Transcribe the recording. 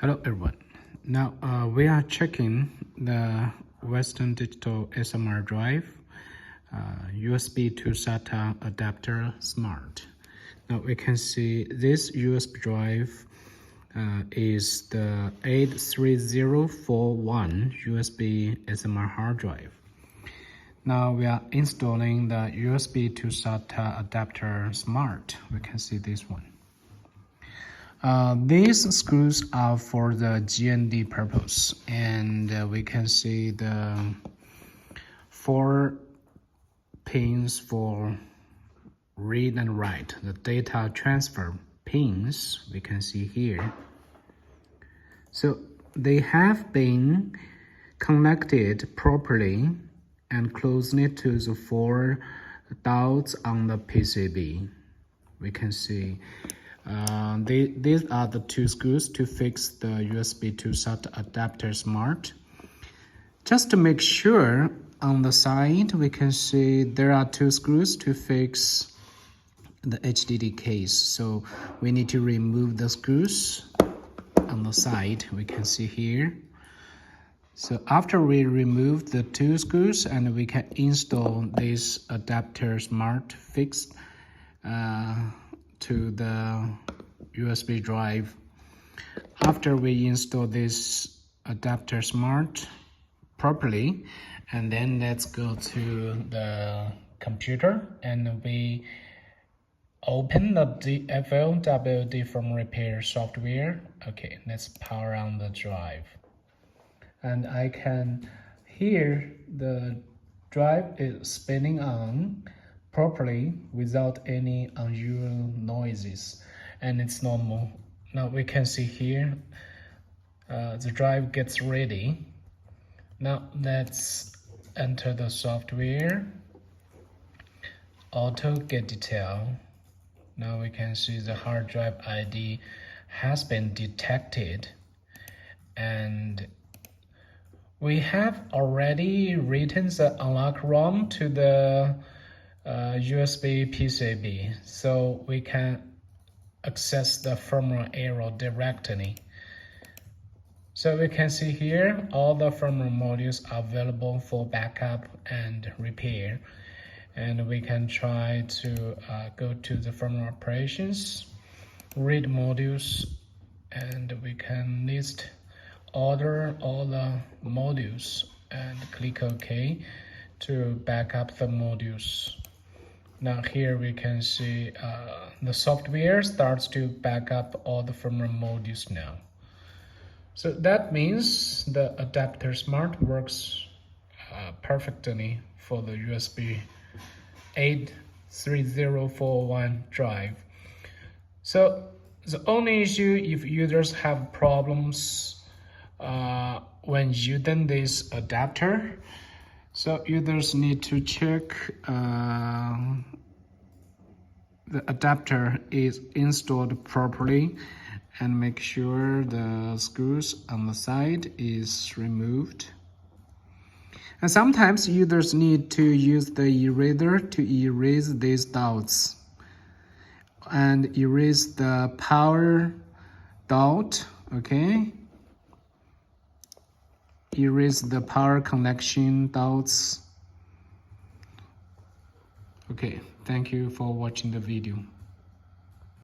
Hello everyone. Now we are checking the Western Digital SMR drive, USB to SATA adapter smart. Now we can see this USB drive is the 83041 USB SMR hard drive. Now we are installing the USB to SATA adapter smart. We can see this one. These screws are for the GND purpose, and we can see the 4 pins for read and write, the data transfer pins we can see here. So they have been connected properly and closely to the 4 dots on the PCB. We can see these are the 2 screws to fix the USB to SATA adapter smart. Just to make sure, on the side we can see there are 2 screws to fix the HDD case. So we need to remove the screws on the side we can see here. So after we remove the 2 screws, and we can install this adapter smart fixed to the USB drive. After we install this adapter smart properly, and then let's go to the computer and we open the FLWD from repair software. Okay, let's power on the drive. And I can hear the drive is spinning on properly without any unusual noises, and it's normal. Now we can see here the drive gets ready. Now let's enter the software, auto get detail. Now we can see the hard drive ID has been detected, and we have already written the unlock ROM to the USB PCB, so we can access the firmware arrow directly. So we can see here all the firmware modules are available for backup and repair, and we can try to go to the firmware operations, read modules, and we can order all the modules and click OK to back up the modules. Now here we can see the software starts to back up all the firmware modules now. So that means the adapter smart works perfectly for the USB 83041 drive. So the only issue, if users have problems when using this adapter, so users need to check the adapter is installed properly and make sure the screws on the side is removed. And sometimes users need to use the eraser to erase these dots and erase the power dot. Okay, erase the power connection dots. Okay, thank you for watching the video.